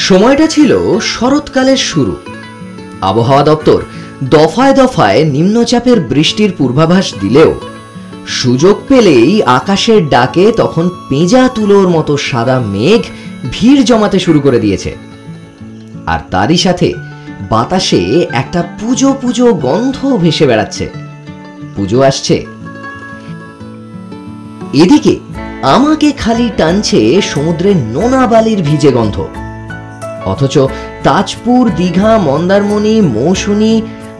সময়টা ছিল শরৎকালের শুরু। আবহাওয়া দপ্তর দফায় দফায় নিম্নচাপের বৃষ্টির পূর্বাভাস দিলেও সুযোগ পেলেই আকাশের ডাকে তখন পেঁজা তুলোর মতো সাদা মেঘ ভিড় জমাতে শুরু করে দিয়েছে। আর তারই সাথে বাতাসে একটা পুজো পুজো গন্ধ ভেসে বেড়াচ্ছে। পুজো আসছে। এদিকে আমাকে খালি টানছে সমুদ্রের নোনা বালির ভিজে গন্ধ, অথচ তাজপুর, দীঘা, মন্দারমণি, মৌসুমী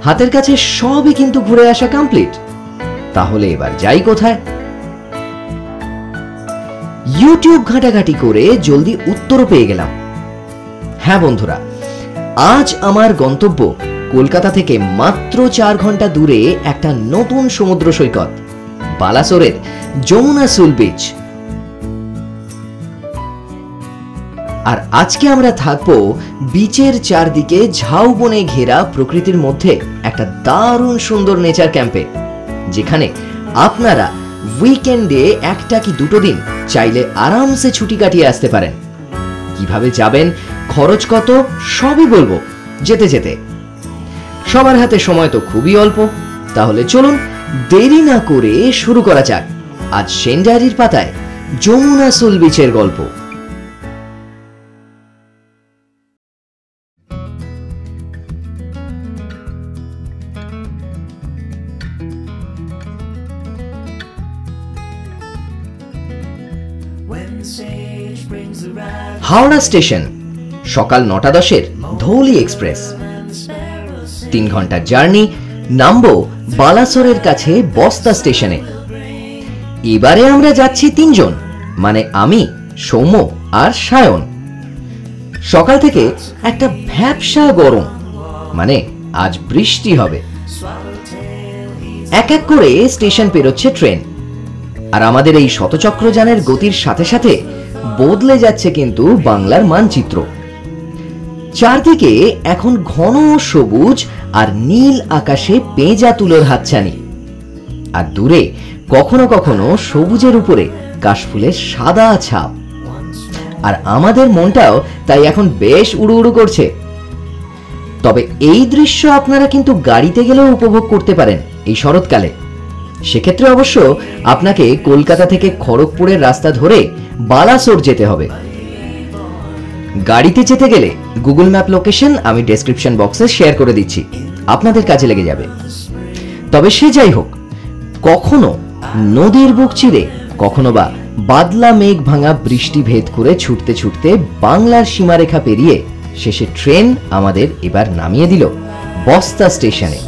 হাতের কাছে সবই কিন্তু ঘুরে আসা কমপ্লিট। তাহলে এবার যাই কোথায়? ইউটিউব ঘাটাঘাটি করে জলদি উত্তরও পেয়ে গেলাম। হ্যাঁ বন্ধুরা, আজ আমার গন্তব্য কলকাতা থেকে মাত্র 4 ঘন্টা দূরে একটা নতুন সমুদ্র সৈকত, বালাসোরের যমুনা সুল বিচ। আর আজকে আমরা থাকবো বিচের চারদিকে ঝাউবনে ঘেরা প্রকৃতির মধ্যে একটা দারুণ সুন্দর নেচার ক্যাম্পে, যেখানে আপনারা উইকেন্ডে 1টা কি 2টো দিন চাইলে আরামসে ছুটি কাটিয়ে আসতে পারেন। কিভাবে যাবেন, খরচ কত, সবই বলবো যেতে যেতে। সবার হাতে সময় তো খুবই অল্প, তাহলে চলুন দেরি না করে শুরু করা যাক আজ সেন ডায়েরির পাতায় যমুনা সুল বিচের গল্প। হাওড়া স্টেশন, সকাল 9:10 ধৌলি এক্সপ্রেস। 3 ঘন্টার জার্নি, নামবো বালাসোরের কাছে বস্তা স্টেশনে। এবারে আমরা যাচ্ছি 3 জন, মানে আমি, সৌম্য আর সায়ন। সকাল থেকে একটা ভ্যাপসা গরম, মানে আজ বৃষ্টি হবে। এক এক করে স্টেশন পেরোচ্ছে ট্রেন, আর আমাদের এই শতচক্রযানের গতির সাথে সাথে বদলে যাচ্ছে কিন্তু বাংলার মানচিত্র। চারদিকে এখন ঘন সবুজ আর নীল আকাশে পেঁজা তুলোর হাতছানি, আর দূরে কখনো কখনো সবুজের উপরে কাশফুলের সাদা ছাপ। আর আমাদের মনটাও তাই এখন বেশ উড়ু উড়ু করছে। তবে এই দৃশ্য আপনারা কিন্তু গাড়িতে গেলেও উপভোগ করতে পারেন এই শরৎকালে। সেক্ষেত্রে অবশ্য আপনাকে কলকাতা থেকে খড়গপুরের রাস্তা ধরে বালাসোর যেতে হবে। গাড়িতে যেতে গেলে গুগল ম্যাপ লোকেশন আমি ডেসক্রিপশন বক্সে শেয়ার করে দিচ্ছি, আপনাদের কাজে লেগে যাবে। তবে সে যাই হোক, কখনো নদীর বুক চিরে, কখনো বা বাদলা মেঘ ভাঙা বৃষ্টি ভেদ করে ছুটতে ছুটতে বাংলার সীমারেখা পেরিয়ে শেষে ট্রেন আমাদের এবার নামিয়ে দিল বস্তা স্টেশনে।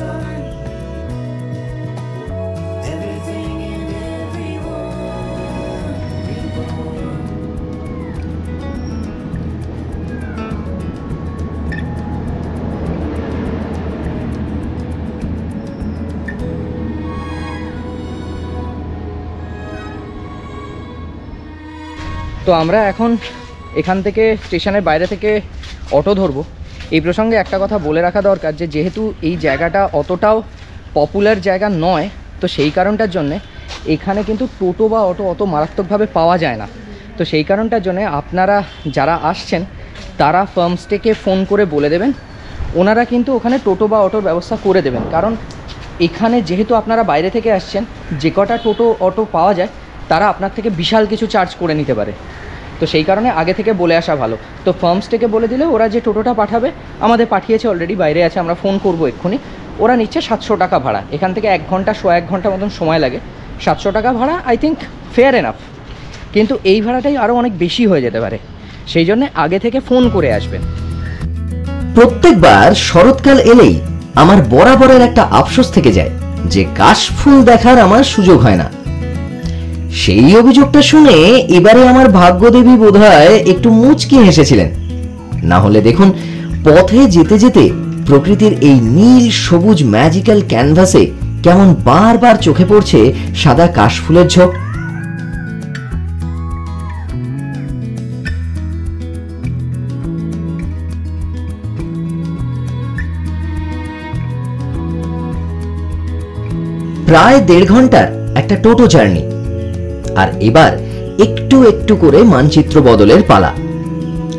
তো আমরা এখন এখান থেকে স্টেশনের বাইরে থেকে অটো ধরবো। এই প্রসঙ্গে একটা কথা বলে রাখা দরকার যে যেহেতু এই জায়গাটা অতটাও পপুলার জায়গা নয়, তো সেই কারণটার জন্যে এখানে কিন্তু টোটো বা অটো অত মারাত্মকভাবে পাওয়া যায় না। তো সেই কারণটার জন্যে আপনারা যারা আসছেন তারা ফার্মস্টেকে ফোন করে বলে দেবেন, ওনারা কিন্তু ওখানে টোটো বা অটোর ব্যবস্থা করে দেবেন। কারণ এখানে যেহেতু আপনারা বাইরে থেকে আসছেন, যে কটা টোটো অটো পাওয়া যায় তারা আপনার থেকে বিশাল কিছু চার্জ করে নিতে পারে। তো সেই কারণে আগে থেকে বলে আসা ভালো। তো ফার্মস্টেকে বলে দিলে ওরা যে টোটোটা পাঠাবে, আমাদের পাঠিয়েছে অলরেডি, বাইরে আছে, আমরা ফোন করবো এক্ষুনি। ওরা নিচ্ছে 700 টাকা ভাড়া। এখান থেকে 1 ঘন্টা 1 ঘন্টা মতন সময় লাগে। 700 টাকা ভাড়া আই থিঙ্ক ফেয়ার এনাফ, কিন্তু এই ভাড়াটাই আরও অনেক বেশি হয়ে যেতে পারে, সেই জন্য আগে থেকে ফোন করে আসবেন। প্রত্যেকবার শরৎকাল এলেই আমার বরাবরের একটা আফসোস থেকে যায় যে কাশফুল দেখার আমার সুযোগ হয় না। সেই অভিযোগটা শুনে এবারে আমার ভাগ্যদেবী বোধহয় একটু মুচকি হেসেছিলেন। না হলে দেখুন, পথে যেতে যেতে প্রকৃতির এই নীল সবুজ ম্যাজিক্যাল ক্যানভাসে কেমন বারবার চোখে পড়ছে সাদা কাশফুলের ঝোপ। প্রায় 1.5 ঘন্টার একটা টোটো জার্নি, আর এবার একটু একটু করে মানচিত্র বদলের পালা।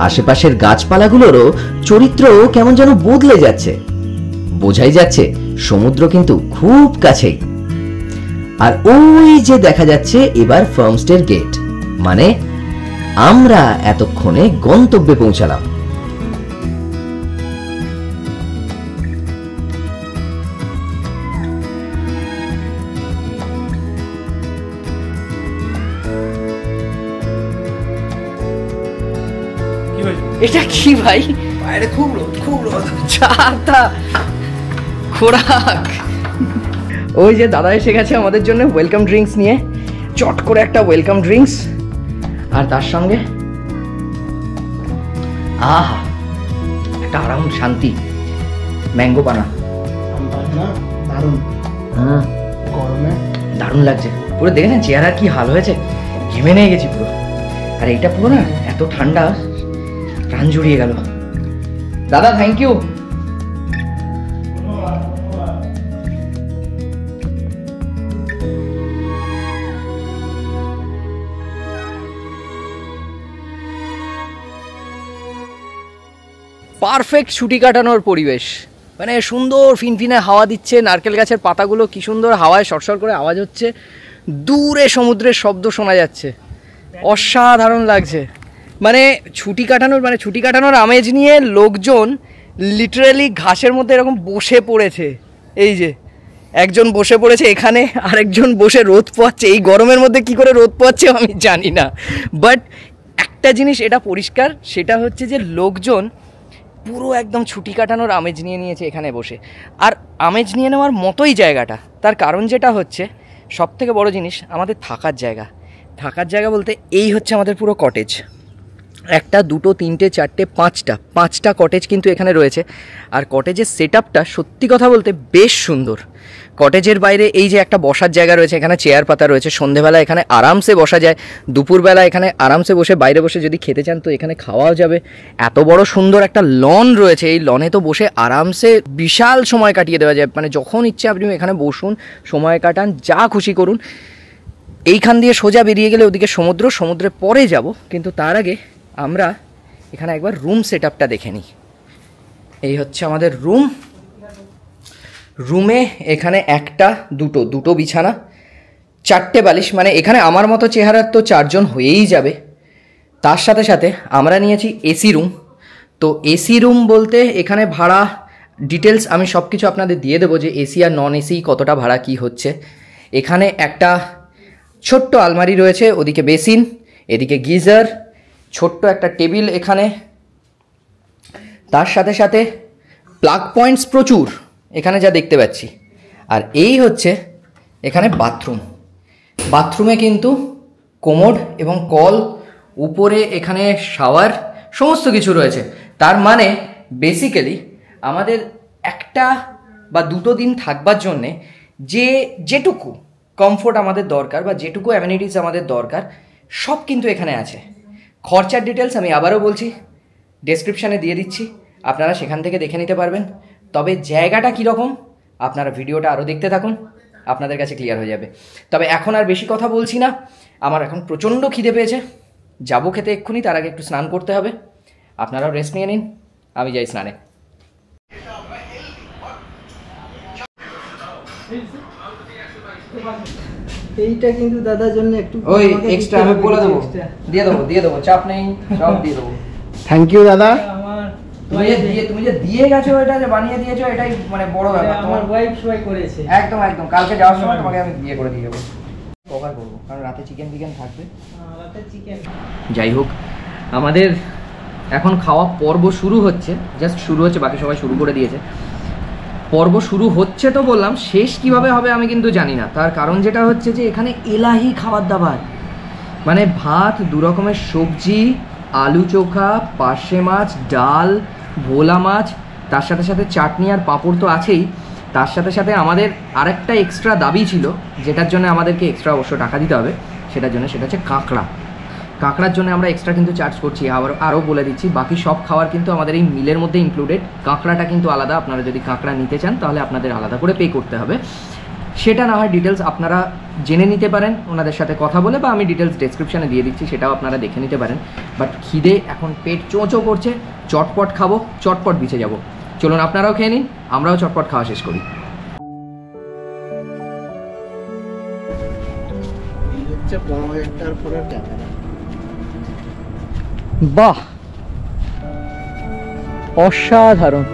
আশেপাশের গাছপালাগুলোরও চরিত্র কেমন যেন বদলে যাচ্ছে। বোঝাই যাচ্ছে সমুদ্র কিন্তু খুব কাছেই। আর ওই যে দেখা যাচ্ছে এবার ফার্মস্টের গেট, মানে আমরা এতক্ষণে গন্তব্যে পৌঁছালাম। এটা কি ভাই? বাইরে খুব রোদ, খুব রোদ। চাটা খোরাক। ওই যে দাদা এসে গেছে আমাদের জন্য ওয়েলকাম ড্রিঙ্কস নিয়ে। চট করে একটা ওয়েলকাম ড্রিঙ্কস, আর তার সঙ্গে আহা একটা আরাম শান্তি ম্যাঙ্গো পানা। দারুণ গরমে দারুণ লাগছে পুরো। দেখেছেন চেহারা কি হাল হয়েছে, ঘেমে নিয়ে গেছি পুরো। আর এইটা পুরো না এত ঠান্ডা, প্রাণ জুড়িয়ে গেল। দাদা থ্যাংক ইউ। পারফেক্ট ছুটি কাটানোর পরিবেশ, মানে সুন্দর ফিনফিনে হাওয়া দিচ্ছে, নারকেল গাছের পাতাগুলো কি সুন্দর হাওয়ায় সরসর করে আওয়াজ হচ্ছে, দূরে সমুদ্রের শব্দ শোনা যাচ্ছে, অসাধারণ লাগছে। মানে ছুটি কাটানোর আমেজ নিয়ে লোকজন লিটারালি ঘাসের মধ্যে এরকম বসে পড়েছে। এই যে একজন বসে পড়েছে এখানে, আরেকজন বসে রোদ পোয়াচ্ছে। এই গরমের মধ্যে কি করে রোদ পোয়াচ্ছে আমি জানি না, বাট একটা জিনিস এটা পরিষ্কার, সেটা হচ্ছে যে লোকজন পুরো একদম ছুটি কাটানোর আমেজ নিয়ে নিয়েছে এখানে বসে। আর আমেজ নিয়ে নেওয়ার মতোই জায়গাটা, তার কারণ যেটা হচ্ছে সবথেকে বড় জিনিস আমাদের থাকার জায়গা। থাকার জায়গা বলতে এই হচ্ছে আমাদের পুরো কটেজ। একটা, দুটো, তিনটে, চারটে, পাঁচটা কটেজ কিন্তু এখানে রয়েছে। আর কটেজের সেট আপটা সত্যি কথা বলতে বেশ সুন্দর। কটেজের বাইরে এই যে একটা বসার জায়গা রয়েছে, এখানে চেয়ার পাতা রয়েছে, সন্ধেবেলা এখানে আরামসে বসা যায়, দুপুরবেলা এখানে আরামসে বসে বাইরে বসে যদি খেতে চান তো এখানে খাওয়াও যাবে। এত বড় সুন্দর একটা লন রয়েছে, এই লনে তো বসে আরামসে বিশাল সময় কাটিয়ে দেওয়া যায়। মানে যখন ইচ্ছে আপনি এখানে বসুন, সময় কাটান, যা খুশি করুন। এইখান দিয়ে সোজা বেরিয়ে গেলে ওদিকে সমুদ্রে পরে যাব, কিন্তু তার আগে আমরা এখানে একবার রুম সেট আপটা দেখে নিই। এই হচ্ছে আমাদের রুমে এখানে একটা, দুটো বিছানা, 4টে বালিশ, মানে এখানে আমার মতো চেহারার তো 4 জন হয়েই যাবে। তার সাথে সাথে আমরা নিয়েছি এসি রুম। তো এসি রুম বলতে এখানে ভাড়া ডিটেলস আমি সব কিছু আপনাদের দিয়ে দেবো, যে এসি আর নন এসি কতটা ভাড়া কি হচ্ছে। এখানে একটা ছোট্ট আলমারি রয়েছে, ওদিকে বেসিন, এদিকে গিজার, ছোট্ট একটা টেবিল এখানে, তার সাথে সাথে প্লাগ পয়েন্টস প্রচুর এখানে যা দেখতে পাচ্ছি। আর এই হচ্ছে এখানে বাথরুমে কিন্তু কোমোড এবং কল, উপরে এখানে শাওয়ার, সমস্ত কিছু রয়েছে। তার মানে বেসিক্যালি আমাদের একটা বা 2 দিন থাকবার জন্যে যেটুকু কমফোর্ট আমাদের দরকার বা যেটুকু অ্যামেনিটিস আমাদের দরকার সব কিন্তু এখানে আছে। খরচার ডিটেলস আমি আবারও বলছি, ডেসক্রিপশানে দিয়ে দিচ্ছি, আপনারা সেখান থেকে দেখে নিতে পারবেন। তবে জায়গাটা কীরকম আপনারা ভিডিওটা আরও দেখতে থাকুন, আপনাদের কাছে ক্লিয়ার হয়ে যাবে। তবে এখন আর বেশি কথা বলছি না, আমার এখন প্রচণ্ড খিদে পেয়েছে, যাবো খেতে এক্ষুনি, তার আগে একটু স্নান করতে হবে। আপনারাও রেস্ট নিয়ে নিন, আমি যাই স্নানে। এইটা কিন্তু দাদার জন্য একটু ওই এক্সট্রা আমি বলে দেবো, দিয়ে দেবো, চাপ নেই, সব দিয়ে দেবো। থ্যাংক ইউ দাদা। তুমি যে দিয়ে গেছো, এটা যে বানিয়ে দিয়েছো, এটাই মানে বড় ব্যাপার। আমার ওয়াইফ সবাই করেছে। একদম কালকে যাওয়ার সময় তোমাকে আমি বিয়ে করে দিয়ে যাবো, কভার করবো, কারণ রাতে চিকেন থাকবে। যাই হোক, আমাদের এখন খাওয়া পর্ব শুরু হচ্ছে, জাস্ট শুরু হচ্ছে, বাকি সবাই শুরু করে দিয়েছে। পর্ব শুরু হচ্ছে তো বললাম, শেষ কিভাবে হবে আমি কিন্তু জানি না। তার কারণ যেটা হচ্ছে যে এখানে এলাহি খাবার দাবার, মানে ভাত, 2 রকমের সবজি, আলু চোখা, পার্শে মাছ, ডাল, ভোলা মাছ, তার সাথে সাথে চাটনি আর পাঁপড় তো আছেই। তার সাথে সাথে আমাদের আরেকটা এক্সট্রা দাবি ছিল, যেটার জন্য আমাদেরকে এক্সট্রা অবশ্য টাকা দিতে হবে, সেটা হচ্ছে কাঁকড়ার জন্য আমরা এক্সট্রা কিন্তু চার্জ করছি। আরও বলে দিচ্ছি, বাকি সব খাবার কিন্তু আমাদের এই মিলের মধ্যে ইনক্লুডেড। কাঁকড়াটা কিন্তু আলাদা, আপনারা যদি কাঁকড়া নিতে চান তাহলে আপনাদের আলাদা করে পে করতে হবে। সেটা না হয় ডিটেলস আপনারা জেনে নিতে পারেন ওনাদের সাথে কথা বলে, বা আমি ডিটেলস ডেসক্রিপশানে দিয়ে দিচ্ছি, সেটাও আপনারা দেখে নিতে পারেন। বাট খিদে এখন পেট চোঁচো করছে, চটপট খাবো, চটপট বিছে যাব। চলুন আপনারাও খেয়ে নিন, আমরাও চটপট খাওয়া শেষ করি। বাহ, অসাধারণ,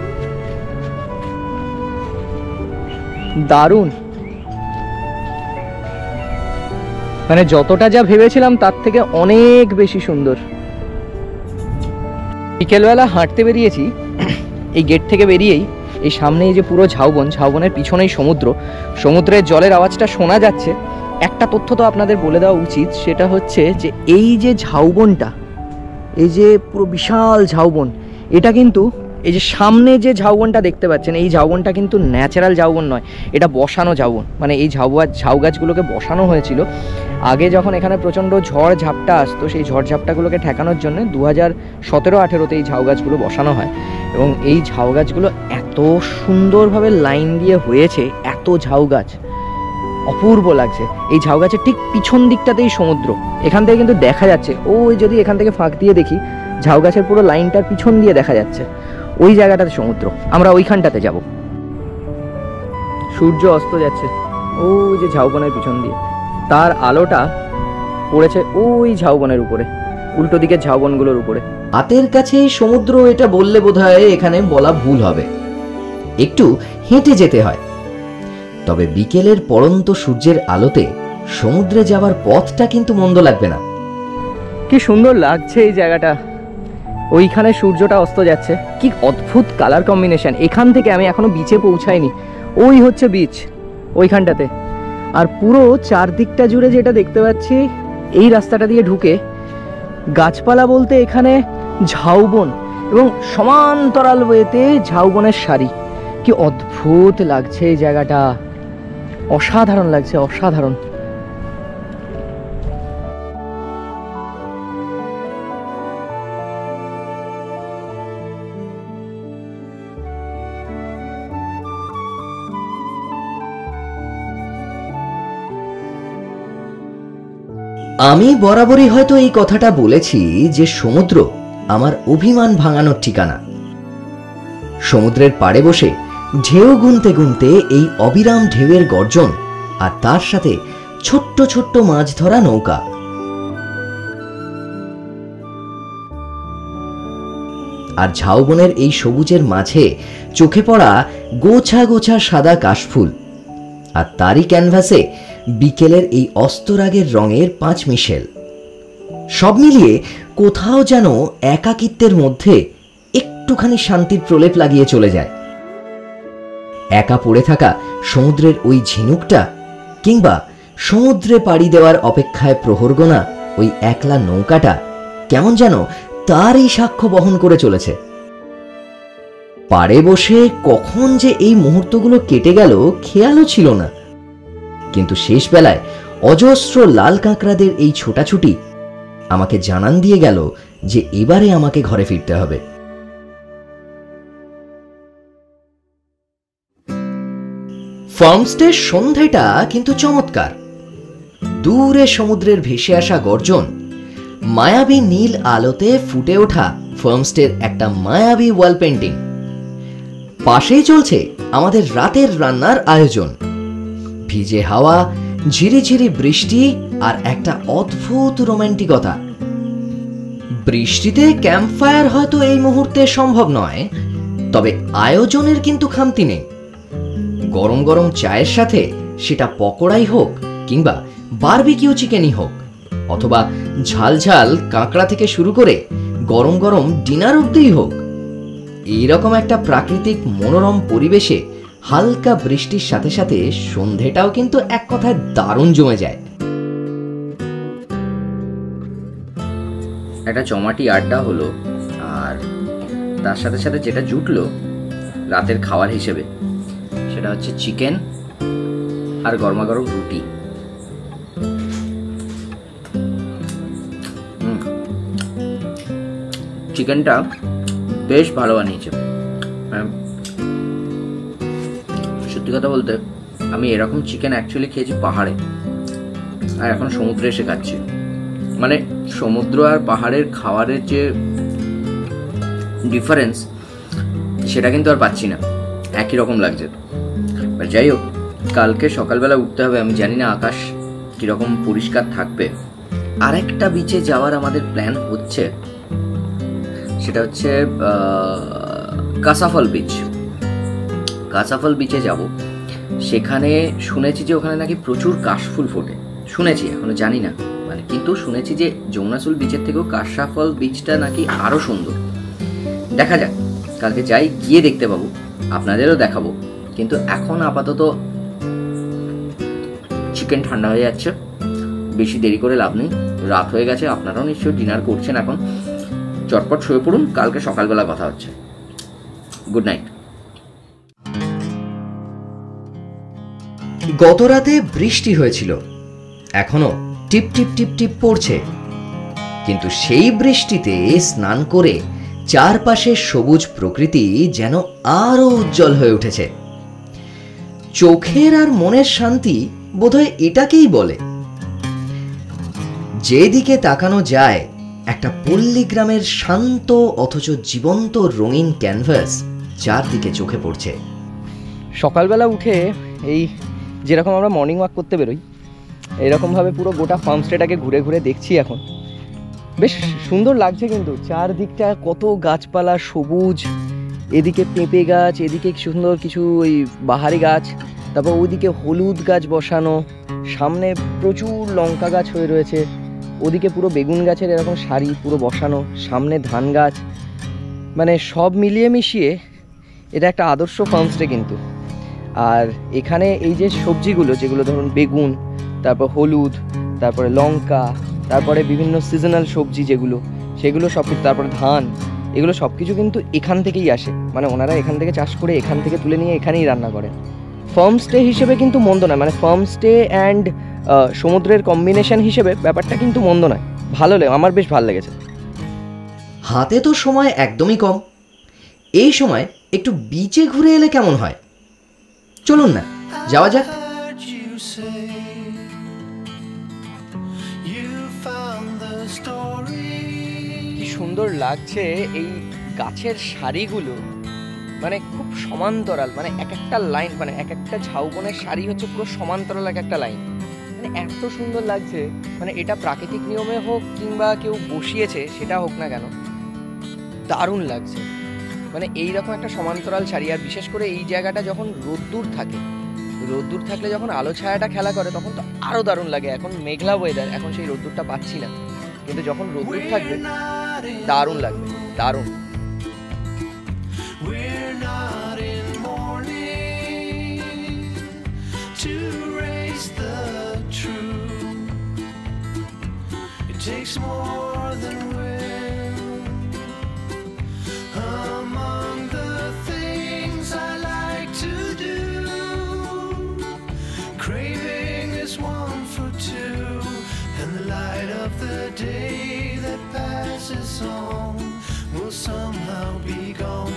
দারুণ। মানে যতটা যা ভেবেছিলাম তার থেকে অনেক বেশি সুন্দর। বিকেলবেলা হাঁটতে বেরিয়েছি, এই গেট থেকে বেরিয়েই এই সামনে এই যে পুরো ঝাউবন, ঝাউবনের পিছনেই সমুদ্র, সমুদ্রের জলের আওয়াজটা শোনা যাচ্ছে। একটা তথ্য তো আপনাদের বলে দেওয়া উচিত, সেটা হচ্ছে যে এই যে ঝাউবনটা, এই যে পুরো বিশাল ঝাউবন, এটা কিন্তু এই যে সামনে যে ঝাউবনটা দেখতে পাচ্ছেন, এই ঝাউবনটা কিন্তু ন্যাচারাল ঝাউবন নয়, এটা বসানো ঝাউবন। মানে এই ঝাউ গাছগুলোকে বসানো হয়েছিল আগে, যখন এখানে প্রচণ্ড ঝড় ঝাপটা আসতো, সেই ঝড় ঝাপটাগুলোকে ঠেকানোর জন্য 2017-18-তে এই ঝাউ গাছগুলো বসানো হয়। এবং এই ঝাউ গাছগুলো এত সুন্দরভাবে লাইন দিয়ে হয়েছে, এত ঝাউ গাছ, অপূর্ব লাগছে। এই ঝাউ গাছের ঠিক পিছন দিকটাতেই সমুদ্র, এখান থেকে কিন্তু দেখা যাচ্ছে। ওই যদি এখান থেকে ফাঁক দিয়ে দেখি, ঝাউ গাছের পুরো লাইনটার পিছন দিয়ে দেখা যাচ্ছে ওই জায়গাটাতে সমুদ্র। আমরা ওইখানটাতে যাব। সূর্য অস্ত যাচ্ছে ওই যে ঝাউবনের পিছন দিয়ে, তার আলোটা পড়েছে ওই ঝাউবনের উপরে, উল্টো দিকে ঝাউবনগুলোর উপরে। হাতের কাছেই সমুদ্র, এটা বললে বোধহয় এখানে বলা ভুল হবে, একটু হেঁটে যেতে হয়। তবে বিকেলের পড়ন্ত সূর্যের আলোতে সমুদ্রে যাওয়ার পথটা কিন্তু মন্দ লাগবে না। কি সুন্দর লাগছে এই জায়গাটা, ওইখানে সূর্যটা অস্ত যাচ্ছে, কি অদ্ভুত কালার কম্বিনেশন। এখান থেকে আমি এখনো বিচে পৌঁছাইনি, ওই হচ্ছে বিচ ওইখানটাতে। আর পুরো চারদিকটা জুড়ে যেটা দেখতে পাচ্ছি, এই রাস্তাটা দিয়ে ঢুকে গাছপালা বলতে এখানে ঝাউবন এবং সমান্তরাল ওয়েতে ঝাউবনের সারি। কি অদ্ভুত লাগছে এই জায়গাটা, অসাধারণ লাগছে, অসাধারণ। আমি বরাবরই হয়তো এই কথাটা বলেছি যে সমুদ্র আমার অভিমান ভাঙানোর ঠিকানা। সমুদ্রের পাড়ে বসে ঢেউ গুনতে গুনতে এই অবিরাম ঢেউয়ের গর্জন, আর তার সাথে ছোট্ট ছোট্ট মাছ ধরা নৌকা। আর ঝাউবনের এই সবুজের মাঝে চোখে পড়া গোছা গোছা সাদা কাশফুল, আর তারই ক্যানভাসে বিকেলের এই অস্তরাগের রঙের পাঁচ মিশেল। সব মিলিয়ে কোথাও যেন একাকিত্বের মধ্যে একটুখানি শান্তির প্রলেপ লাগিয়ে চলে যায়। একা পড়ে থাকা সমুদ্রের ওই ঝিনুকটা, কিংবা সমুদ্রে পাড়ি দেওয়ার অপেক্ষায় প্রহর গোনা ওই একলা নৌকাটা কেমন যেন তারই সাক্ষ্য বহন করে চলেছে। পাড়ে বসে কখন যে এই মুহূর্তগুলো কেটে গেল খেয়ালও ছিল না, কিন্তু শেষ বেলায় অজস্র লাল কাঁকড়াদের এই ছোটাছুটি আমাকে জানান দিয়ে গেল যে এবারে আমাকে ঘরে ফিরতে হবে। ফার্মস্টের সন্ধ্যাটা কিন্তু চমৎকার। দূরে সমুদ্রের ভেসে আসা গর্জন, মায়াবী নীল আলোতে ফুটে ওঠা ফার্মস্টের একটা মায়াবী ওয়াল পেন্টিং, পাশেই চলছে আমাদের রাতের রান্নার আয়োজন। ভিজে হাওয়া, ঝিরিঝিরি বৃষ্টি, আর একটা অদ্ভুত রোমান্টিকতা। বৃষ্টিতে ক্যাম্পফায়ার হয়তো এই মুহূর্তে সম্ভব নয়, তবে আয়োজনের কিন্তু খামতি নেই। গরম গরম চায়ের সাথে সেটা পকোড়াই হোক, কিংবা বারবিকিউ চিকেনই হোক, অথবা ঝাল ঝাল কাঁকড়া থেকে শুরু করে গরম গরম ডিনার অবধিই হোক, এইরকম একটা প্রাকৃতিক মনোরম পরিবেশে হালকা বৃষ্টির সাথে সাথে সন্ধেটাও কিন্তু এক কথায় দারুণ জমে যায়। একটা জমাটি আড্ডা হলো, আর তার সাথে সাথে যেটা জুটলো রাতের খাবার হিসেবে, সেটা হচ্ছে চিকেন আর গরমাগরম রুটি। চিকেনটা বেশ ভালো বানিয়েছে। সত্যি কথা বলতে আমি এরকম চিকেন অ্যাকচুয়ালি খেয়েছি পাহাড়ে, আর এখন সমুদ্রে এসে খাচ্ছি। মানে সমুদ্র আর পাহাড়ের খাবারের যে ডিফারেন্স সেটা কিন্তু আর পাচ্ছি না, একই রকম লাগছে। যাই হোক, কালকে সকালবেলা উঠতে হবে। আমি জানি না আকাশ কীরকম পরিষ্কার থাকবে। আরেকটা বিচে যাওয়ার আমাদের প্ল্যান হচ্ছে, সেটা হচ্ছে কাসাফল বিচ। কাসাফল বিচে যাব। সেখানে শুনেছি যে ওখানে নাকি প্রচুর কাশফুল ফোটে, শুনেছি, এখনো জানি না মানে, কিন্তু শুনেছি যে যমুনাসুল বিচের থেকেও কাসাফল বিচটা নাকি আরও সুন্দর। দেখা যাক, কালকে যাই, গিয়ে দেখতে পাবো, আপনাদেরও দেখাবো। কিন্তু এখন আপাতত চিকেন ঠান্ডা হয়ে যাচ্ছে, বেশি দেরি করে লাভ নেই, রাত হয়ে গেছে। আপনারাও নিশ্চয়ই ডিনার করছেন এখন, চটপট শুয়ে পড়ুন, কালকে সকালবেলা কথা হচ্ছে। Good night. গত রাতে বৃষ্টি হয়েছিল, এখনো টিপ টিপ টিপ টিপ পড়ছে, কিন্তু সেই বৃষ্টিতে স্নান করে চারপাশের সবুজ প্রকৃতি যেন আরো উজ্জ্বল হয়ে উঠেছে। চোখের আর মনের শান্তি বোধহয় এটাকেই বলে। যেদিকে তাকানো যায় একটা পল্লী গ্রামের শান্ত অথচ জীবন্ত রঙিন ক্যানভাস চারদিকে চোখে পড়ছে। সকালবেলা উঠে এই যেরকম আমরা মর্নিং ওয়াক করতে বেরোই, এরকমভাবে পুরো গোটা ফার্মস্টেটাকে ঘুরে ঘুরে দেখছি এখন। বেশ সুন্দর লাগছে, কিন্তু চারদিকটা কত গাছপালা, সবুজ, এদিকে পেঁপে গাছ, এদিকে সুন্দর কিছু ওই বাহারি গাছ, তারপর ওইদিকে হলুদ গাছ বসানো, সামনে প্রচুর লঙ্কা গাছ হয়ে রয়েছে, ওদিকে পুরো বেগুন গাছের এরকম সারি পুরো বসানো, সামনে ধান গাছ, মানে সব মিলিয়ে মিশিয়ে এটা একটা আদর্শ ফার্মস্টে কিন্তু। আর এখানে এই যে সবজিগুলো, যেগুলো ধরুন বেগুন, তারপর হলুদ, তারপরে লঙ্কা, তারপরে বিভিন্ন সিজনাল সবজি যেগুলো, সেগুলো সব কিছু, তারপরে ধান, এগুলো সব কিছু কিন্তু এখান থেকেই আসে। মানে ওনারা এখান থেকে চাষ করে এখান থেকে তুলে নিয়ে এখানেই রান্না করেন। ফার্মস্টে হিসেবে কিন্তু মন্দ নয়, মানে ফার্মস্টে অ্যান্ড সমুদ্রের কম্বিনেশন হিসেবে ব্যাপারটা কিন্তু মন্দ নয়, ভালো লাগে, আমার বেশ ভালো লেগেছে। হাতে তো সময় একদমই কম, এই সময় একটু বিচে ঘুরে এলে কেমন হয়? চলুন না, যাওয়া যাক। কি সুন্দর লাগছে এই গাছের সারিগুলো, মানে খুব সমান্তরাল, মানে এক একটা লাইন, মানে এক একটা ঝাউবনের সারি হচ্ছে পুরো সমান্তরাল এক একটা লাইন, মানে এত সুন্দর লাগছে। মানে এটা প্রাকৃতিক নিয়মে হোক কিংবা কেউ বসিয়েছে সেটা হোক না কেন, দারুণ লাগছে। মানে এইরকম একটা সমান্তরাল সারি, আর বিশেষ করে এই জায়গাটা যখন রোদ্দুর থাকে, রোদ্দুর থাকলে যখন আলো ছায়াটা খেলা করে তখন তো আরও দারুণ লাগে। এখন মেঘলা ওয়েদার, এখন সেই রোদ্দুরটা পাচ্ছি না, কিন্তু যখন রোদ্দুর থাকবে দারুণ লাগবে, দারুণ। Takes more than will. Among the things I like to do, craving is one for two, and the light of the day that passes on will somehow be gone.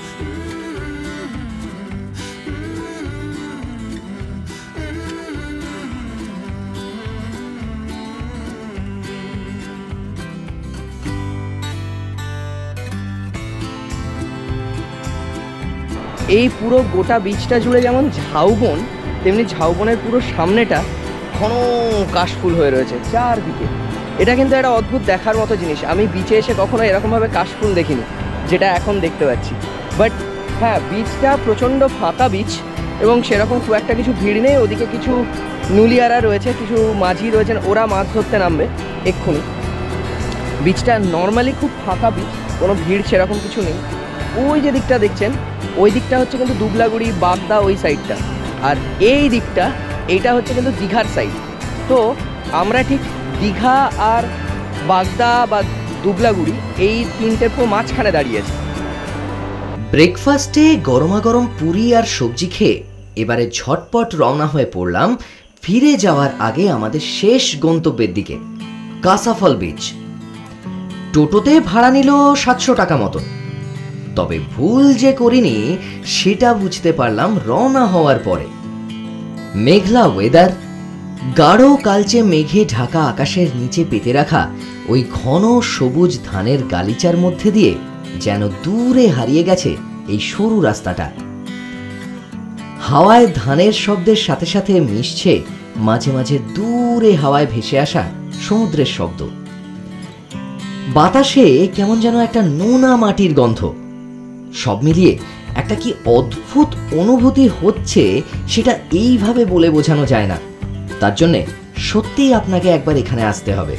এই পুরো গোটা বিচটা জুড়ে যেমন ঝাউবন, তেমনি ঝাউবনের পুরো সামনেটা ঘন কাশফুল হয়ে রয়েছে চারদিকে। এটা কিন্তু একটা অদ্ভুত দেখার মতো জিনিস। আমি বিচে এসে কখনো এরকমভাবে কাশফুল দেখিনি যেটা এখন দেখতে পাচ্ছি। বাট হ্যাঁ, বিচটা প্রচণ্ড ফাঁকা বিচ এবং সেরকম খুব একটা কিছু ভিড় নেই। ওদিকে কিছু নুলিয়ারা রয়েছে, কিছু মাঝি রয়েছেন, ওরা মাছ ধরতে নামবে এক্ষুনি। বিচটা নর্মালি খুব ফাঁকা বিচ, কোনো ভিড় সেরকম কিছু নেই। ওই যে দিকটা দেখছেন, ওই দিকটা হচ্ছে কিন্তু দুবলাগুড়ি, বাগদা, ওই সাইডটা। আর এই দিকটা, এইটা হচ্ছে কিন্তু দীঘার সাইড। তো আমরা ঠিক দীঘা আর বাগদা বা দুবলাগুড়ি এই তিনটের পুরো মাঝখানে দাঁড়িয়েছি। ব্রেকফাস্টে গরমাগরম পুরি আর সবজি খেয়ে এবারে ঝটপট রওনা হয়ে পড়লাম ফিরে যাওয়ার আগে আমাদের শেষ গন্তব্যের দিকে, কাসাফল বিচ। টোটোতে ভাড়া নিল 700 টাকা মতো। তবে ভুল যে করিনি সেটা বুঝতে পারলাম রওনা হওয়ার পরে। মেঘলা ওয়েদার, গাঢ় কালচে মেঘে ঢাকা আকাশের নিচে পেতে রাখা ওই ঘন সবুজ ধানের গালিচার মধ্যে দিয়ে যেন দূরে হারিয়ে গেছে এই সরু রাস্তাটা। হাওয়ায় ধানের শব্দের সাথে সাথে মিশছে মাঝে মাঝে দূরে হাওয়ায় ভেসে আসা সমুদ্রের শব্দ। বাতাসে কেমন যেন একটা নোনা মাটির গন্ধ। সব মিলিয়ে একটা কি অদ্ভুত অনুভূতি হচ্ছে, সেটা এইভাবে বলে বোঝানো যায় না। তার জন্যে সত্যিই আপনাকে একবার এখানে আসতে হবে।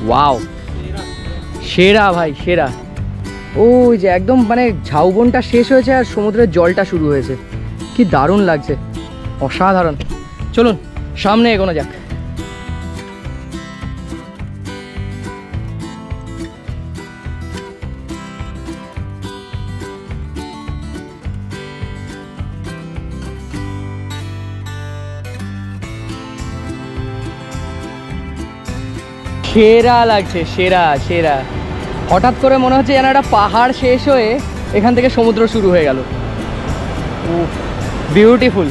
ওয়াও, সেরা ভাই, সেরা। ওই যে একদম মানে ঝাউবনটা শেষ হয়েছে আর সমুদ্রের জলটা শুরু হয়েছে, কি দারুণ লাগছে, অসাধারণ। চলুন সামনে এগোনো যাক। সেরা লাগছে, সেরা সেরা। হঠাৎ করে মনে হচ্ছে যেন একটা পাহাড় শেষ হয়ে এখান থেকে সমুদ্র শুরু হয়ে গেল। বিউটিফুল।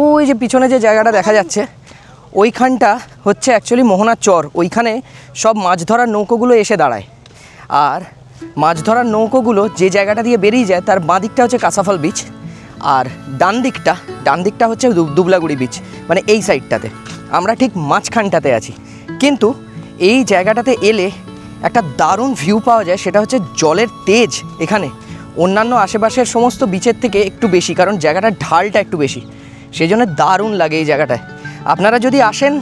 ওই যে পিছনে যে জায়গাটা দেখা যাচ্ছে ওইখানটা হচ্ছে অ্যাকচুয়ালি মোহনার চর। ওইখানে সব মাছ ধরার নৌকোগুলো এসে দাঁড়ায়। আর মাছ ধরার নৌকোগুলো যে জায়গাটা দিয়ে বেরিয়ে যায় তার বাঁ দিকটা হচ্ছে কাঁসাফল বিচ, আর ডান দিকটা হচ্ছে দুবলাগুড়ি বিচ। মানে এই সাইডটাতে আমরা ঠিক মাঝখানটাতে আছি। কিন্তু এই জায়গাটাতে এলে একটা দারুণ ভিউ পাওয়া যায়, সেটা হচ্ছে জলের তেজ এখানে অন্যান্য আশেপাশের সমস্ত বিচের থেকে একটু বেশি, কারণ জায়গাটার ঢালটা একটু বেশি, সেই জন্য দারুণ লাগে এই জায়গাটায়। আপনারা যদি আসেন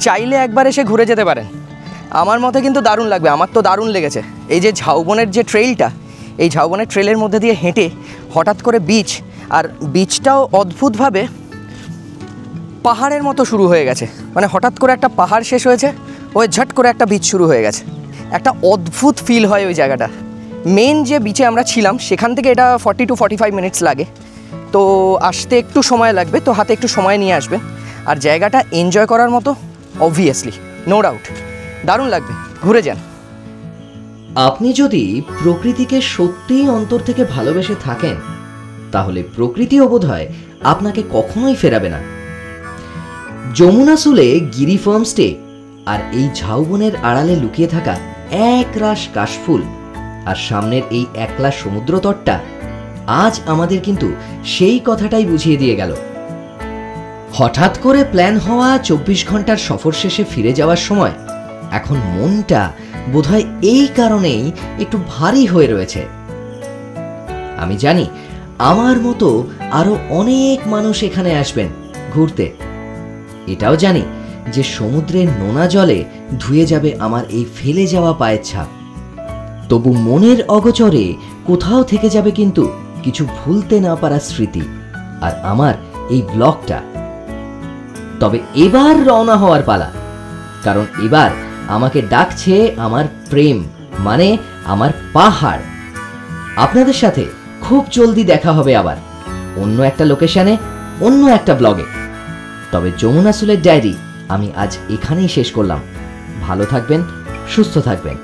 চাইলে একবার এসে ঘুরে যেতে পারেন। আমার মতে কিন্তু দারুণ লাগবে, আমার তো দারুণ লেগেছে। এই যে ঝাউবনের যে ট্রেইলটা, এই ঝাউবনের ট্রেলের মধ্যে দিয়ে হেঁটে হঠাৎ করে বিচ, আর বিচটাও অদ্ভুতভাবে পাহাড়ের মতো শুরু হয়ে গেছে। মানে হঠাৎ করে একটা পাহাড় শেষ হয়েছে, ওই ঝট করে একটা বিচ শুরু হয়ে গেছে। একটা অদ্ভুত ফিল হয় ওই জায়গাটা। মেন যে বিচে আমরা ছিলাম সেখান থেকে এটা 40 to 45 মিনিটস লাগে, তো আসতে একটু সময় লাগবে, তো হাতে একটু সময় নিয়ে আসবেন। আর জায়গাটা এনজয় করার মতো, অবভিয়াসলি, নো ডাউট, দারুণ লাগবে, ঘুরে যান। আপনি যদি প্রকৃতিকে সত্যিই অন্তর থেকে ভালোবেসে থাকেন, তাহলে প্রকৃতিও বোধহয় আপনাকে কখনোই ফেরাবে না। যমুনা সুলে গিরি ফার্মস্টে আর এই ঝাউবনের আড়ালে লুকিয়ে থাকা এক রাশ কাশফুল আর সামনের এই একলা সমুদ্র তটটা আজ আমাদের কিন্তু সেই কথাটাই বুঝিয়ে দিয়ে গেল। হঠাৎ করে প্ল্যান হওয়া 24 ঘন্টার সফর শেষে ফিরে যাওয়ার সময় এখন মনটা বোধহয় এই কারণেই একটু ভারী হয়ে রয়েছে। আমি জানি আমার মতো আরো অনেক মানুষ এখানে আসবেন ঘুরতে। এটাও জানি যে সমুদ্রের নোনা জলে ধুয়ে যাবে আমার এই ফেলে যাওয়া পায়ের ছাপ। তবু মনের অগোচরে কোথাও থেকে যাবে কিন্তু কিছু ভুলতে না পারা স্মৃতি আর আমার এই ব্লগটা। তবে এবার রওনা হওয়ার পালা, কারণ এবার আমাকে ডাকছে আমার প্রেম, মানে আমার পাহাড়। আপনাদের সাথে খুব জলদি দেখা হবে আবার অন্য একটা লোকেশনে, অন্য একটা ব্লগে। তবে যমুনা সুলের ডায়েরি আমি আজ এখানেই শেষ করলাম। ভালো থাকবেন, সুস্থ থাকবেন।